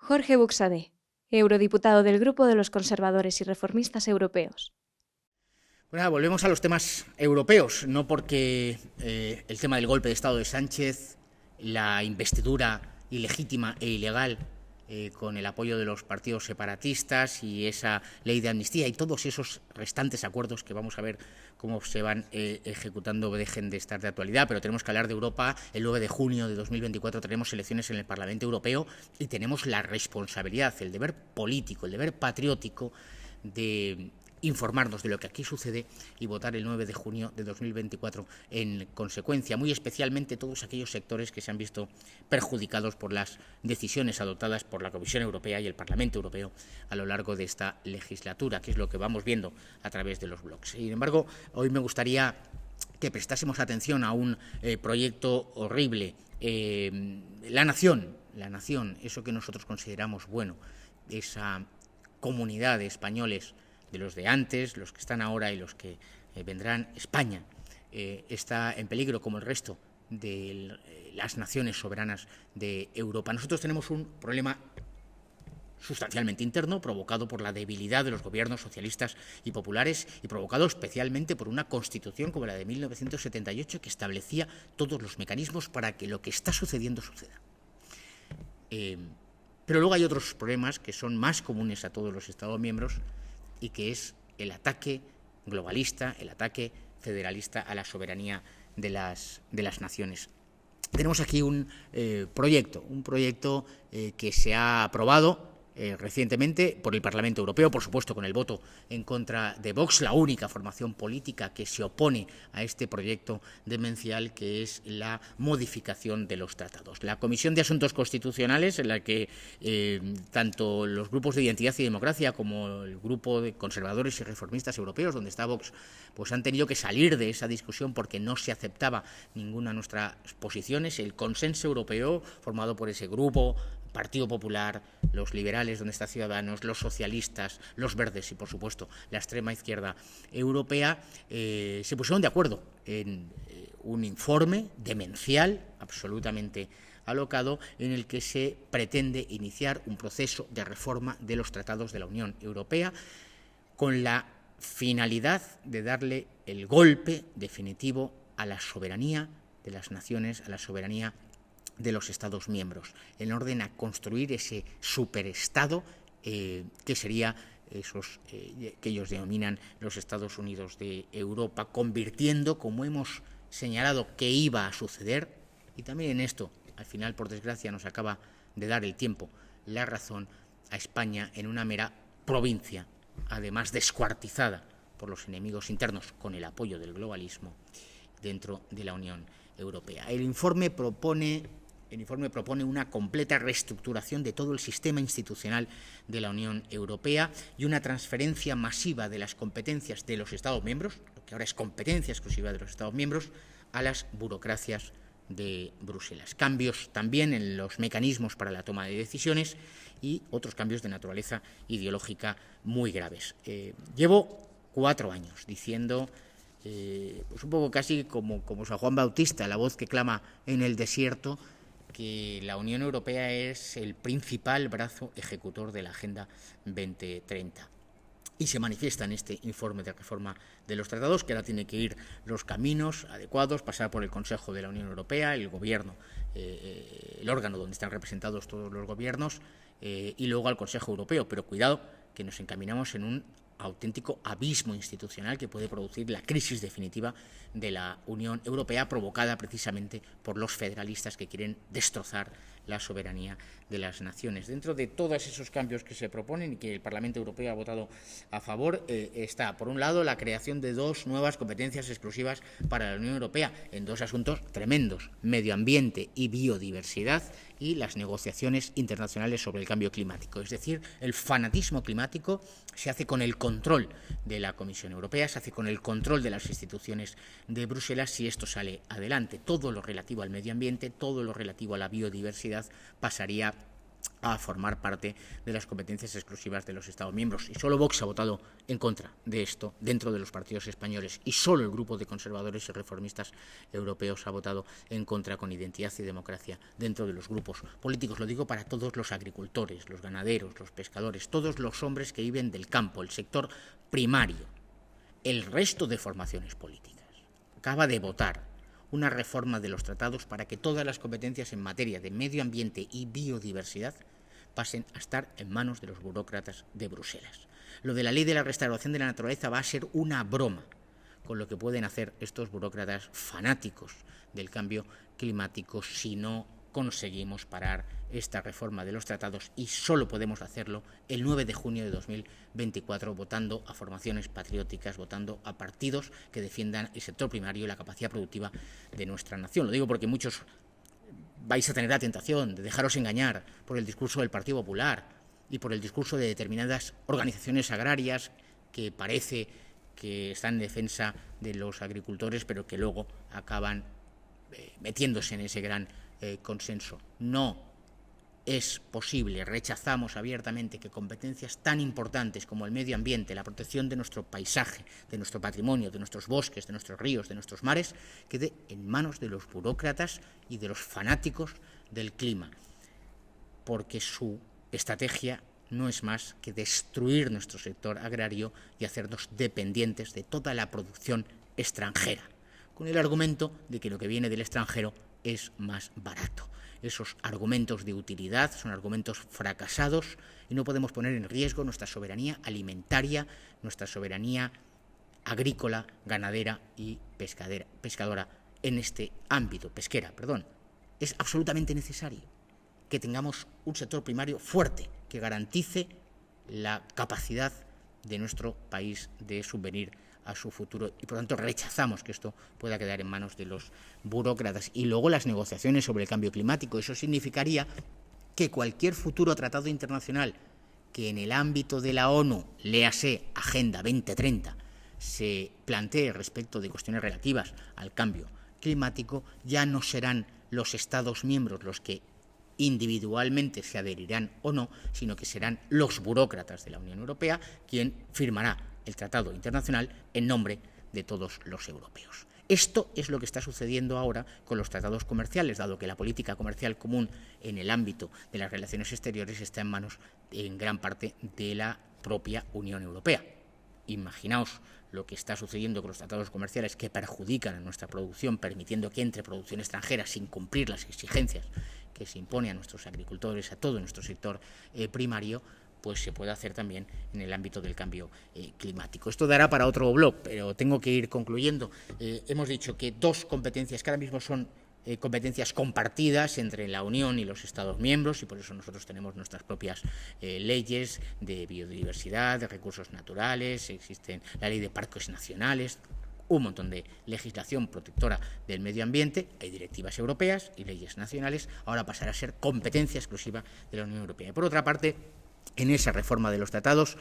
Jorge Buxadé, eurodiputado del Grupo de los Conservadores y Reformistas Europeos. Bueno, volvemos a los temas europeos, no porque el tema del golpe de Estado de Sánchez, la investidura ilegítima e ilegal con el apoyo de los partidos separatistas y esa ley de amnistía y todos esos restantes acuerdos que vamos a ver cómo se van ejecutando dejen de estar de actualidad, pero tenemos que hablar de Europa. El 9 de junio de 2024 tenemos elecciones en el Parlamento Europeo y tenemos la responsabilidad, el deber político, el deber patriótico de informarnos de lo que aquí sucede y votar el 9 de junio de 2024 en consecuencia, muy especialmente todos aquellos sectores que se han visto perjudicados por las decisiones adoptadas por la Comisión Europea y el Parlamento Europeo a lo largo de esta legislatura, que es lo que vamos viendo a través de los blogs. Sin embargo, hoy me gustaría que prestásemos atención a un proyecto horrible, la nación, eso que nosotros consideramos bueno, esa comunidad de españoles, de los de antes, los que están ahora y los que vendrán. España está en peligro como el resto de las naciones soberanas de Europa. Nosotros tenemos un problema sustancialmente interno, provocado por la debilidad de los gobiernos socialistas y populares y provocado especialmente por una constitución como la de 1978 que establecía todos los mecanismos para que lo que está sucediendo suceda. Pero luego hay otros problemas que son más comunes a todos los Estados miembros y que es el ataque globalista, el ataque federalista a la soberanía de las naciones. Tenemos aquí un proyecto que se ha aprobado recientemente por el Parlamento Europeo, por supuesto con el voto en contra de Vox, la única formación política que se opone a este proyecto demencial, que es la modificación de los tratados. La Comisión de Asuntos Constitucionales, en la que tanto los grupos de Identidad y Democracia como el grupo de conservadores y reformistas europeos, donde está Vox, pues han tenido que salir de esa discusión porque no se aceptaba ninguna de nuestras posiciones. El consenso europeo, formado por ese grupo, Partido Popular, los liberales, donde está Ciudadanos, los socialistas, los verdes y, por supuesto, la extrema izquierda europea, se pusieron de acuerdo en un informe demencial, absolutamente alocado, en el que se pretende iniciar un proceso de reforma de los tratados de la Unión Europea con la finalidad de darle el golpe definitivo a la soberanía de las naciones, a la soberanía de los Estados miembros, en orden a construir ese superestado que sería esos que ellos denominan los Estados Unidos de Europa, convirtiendo, como hemos señalado que iba a suceder, y también en esto, al final, por desgracia, nos acaba de dar el tiempo la razón, a España en una mera provincia, además descuartizada por los enemigos internos con el apoyo del globalismo dentro de la Unión Europea. El informe propone una completa reestructuración de todo el sistema institucional de la Unión Europea y una transferencia masiva de las competencias de los Estados miembros, lo que ahora es competencia exclusiva de los Estados miembros, a las burocracias de Bruselas. Cambios también en los mecanismos para la toma de decisiones y otros cambios de naturaleza ideológica muy graves. Llevo 4 años diciendo, pues un poco casi como San Juan Bautista, la voz que clama en el desierto, que la Unión Europea es el principal brazo ejecutor de la Agenda 2030. Y se manifiesta en este informe de reforma de los tratados, que ahora tiene que ir los caminos adecuados, pasar por el Consejo de la Unión Europea, el gobierno, el órgano donde están representados todos los gobiernos, y luego al Consejo Europeo. Pero cuidado, que nos encaminamos en un auténtico abismo institucional que puede producir la crisis definitiva de la Unión Europea, provocada precisamente por los federalistas que quieren destrozar la soberanía de las naciones. Dentro de todos esos cambios que se proponen y que el Parlamento Europeo ha votado a favor, está, por un lado, la creación de 2 nuevas competencias exclusivas para la Unión Europea en 2 asuntos tremendos: medio ambiente y biodiversidad, y las negociaciones internacionales sobre el cambio climático. Es decir, el fanatismo climático se hace con el control de la Comisión Europea, se hace con el control de las instituciones de Bruselas. Si esto sale adelante, todo lo relativo al medio ambiente, todo lo relativo a la biodiversidad pasaría a formar parte de las competencias exclusivas de los Estados miembros. Y solo Vox ha votado en contra de esto dentro de los partidos españoles, y solo el grupo de conservadores y reformistas europeos ha votado en contra con Identidad y Democracia dentro de los grupos políticos. Lo digo para todos los agricultores, los ganaderos, los pescadores, todos los hombres que viven del campo, el sector primario. El resto de formaciones políticas acaba de votar una reforma de los tratados para que todas las competencias en materia de medio ambiente y biodiversidad pasen a estar en manos de los burócratas de Bruselas. Lo de la ley de la restauración de la naturaleza va a ser una broma con lo que pueden hacer estos burócratas fanáticos del cambio climático si no conseguimos parar esta reforma de los tratados, y solo podemos hacerlo el 9 de junio de 2024 votando a formaciones patrióticas, votando a partidos que defiendan el sector primario y la capacidad productiva de nuestra nación. Lo digo porque muchos vais a tener la tentación de dejaros engañar por el discurso del Partido Popular y por el discurso de determinadas organizaciones agrarias que parece que están en defensa de los agricultores, pero que luego acaban metiéndose en ese gran consenso. No es posible, rechazamos abiertamente que competencias tan importantes como el medio ambiente, la protección de nuestro paisaje, de nuestro patrimonio, de nuestros bosques, de nuestros ríos, de nuestros mares, quede en manos de los burócratas y de los fanáticos del clima, porque su estrategia no es más que destruir nuestro sector agrario y hacernos dependientes de toda la producción extranjera, con el argumento de que lo que viene del extranjero es más barato. Esos argumentos de utilidad son argumentos fracasados y no podemos poner en riesgo nuestra soberanía alimentaria, nuestra soberanía agrícola, ganadera y pescadora en este ámbito, pesquera, perdón. Es absolutamente necesario que tengamos un sector primario fuerte que garantice la capacidad de nuestro país de subvenir a su futuro, y por tanto rechazamos que esto pueda quedar en manos de los burócratas. Y luego las negociaciones sobre el cambio climático. Eso significaría que cualquier futuro tratado internacional que en el ámbito de la ONU, léase Agenda 2030, se plantee respecto de cuestiones relativas al cambio climático, ya no serán los Estados miembros los que individualmente se adherirán o no, sino que serán los burócratas de la Unión Europea quien firmará el tratado internacional en nombre de todos los europeos. Esto es lo que está sucediendo ahora con los tratados comerciales, dado que la política comercial común en el ámbito de las relaciones exteriores está en manos, en gran parte, de la propia Unión Europea. Imaginaos lo que está sucediendo con los tratados comerciales que perjudican a nuestra producción, permitiendo que entre producción extranjera sin cumplir las exigencias que se impone a nuestros agricultores, a todo nuestro sector primario, pues se puede hacer también en el ámbito del cambio climático. Esto dará para otro blog, pero tengo que ir concluyendo. Hemos dicho que dos competencias que ahora mismo son competencias compartidas entre la Unión y los Estados miembros, y por eso nosotros tenemos nuestras propias leyes de biodiversidad, de recursos naturales, existen la ley de parques nacionales, un montón de legislación protectora del medio ambiente, hay directivas europeas y leyes nacionales, ahora pasará a ser competencia exclusiva de la Unión Europea. Y por otra parte, en esa reforma de los tratados,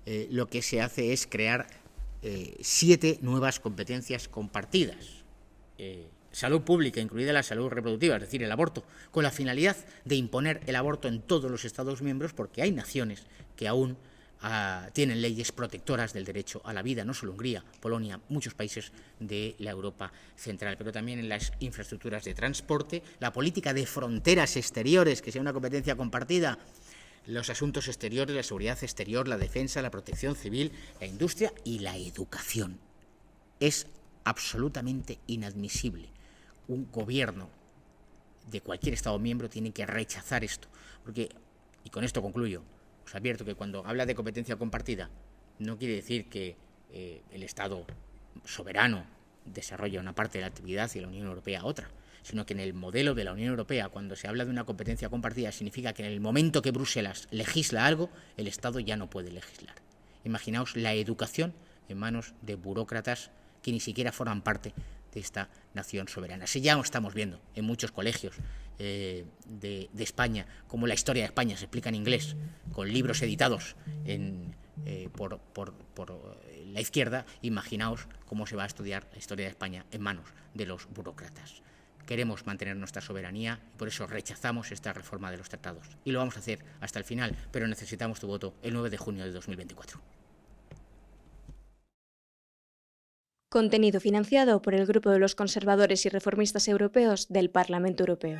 lo que se hace es crear 7 nuevas competencias compartidas. Salud pública, incluida la salud reproductiva, es decir, el aborto, con la finalidad de imponer el aborto en todos los Estados miembros, porque hay naciones que aún tienen leyes protectoras del derecho a la vida, no solo Hungría, Polonia, muchos países de la Europa central, pero también en las infraestructuras de transporte, la política de fronteras exteriores, que sea una competencia compartida, los asuntos exteriores, la seguridad exterior, la defensa, la protección civil, la industria y la educación. Es absolutamente inadmisible. Un gobierno de cualquier Estado miembro tiene que rechazar esto, porque, y con esto concluyo, os advierto que cuando habla de competencia compartida no quiere decir que el Estado soberano desarrolla una parte de la actividad y la Unión Europea otra, sino que en el modelo de la Unión Europea, cuando se habla de una competencia compartida, significa que en el momento que Bruselas legisla algo, el Estado ya no puede legislar. Imaginaos la educación en manos de burócratas que ni siquiera forman parte de esta nación soberana. Así ya lo estamos viendo en muchos colegios de España, como la historia de España se explica en inglés, con libros editados por la izquierda. Imaginaos cómo se va a estudiar la historia de España en manos de los burócratas. queremos mantener nuestra soberanía y por eso rechazamos esta reforma de los tratados. Y lo vamos a hacer hasta el final, pero necesitamos tu voto el 9 de junio de 2024. Contenido financiado por el Grupo de los Conservadores y Reformistas Europeos del Parlamento Europeo.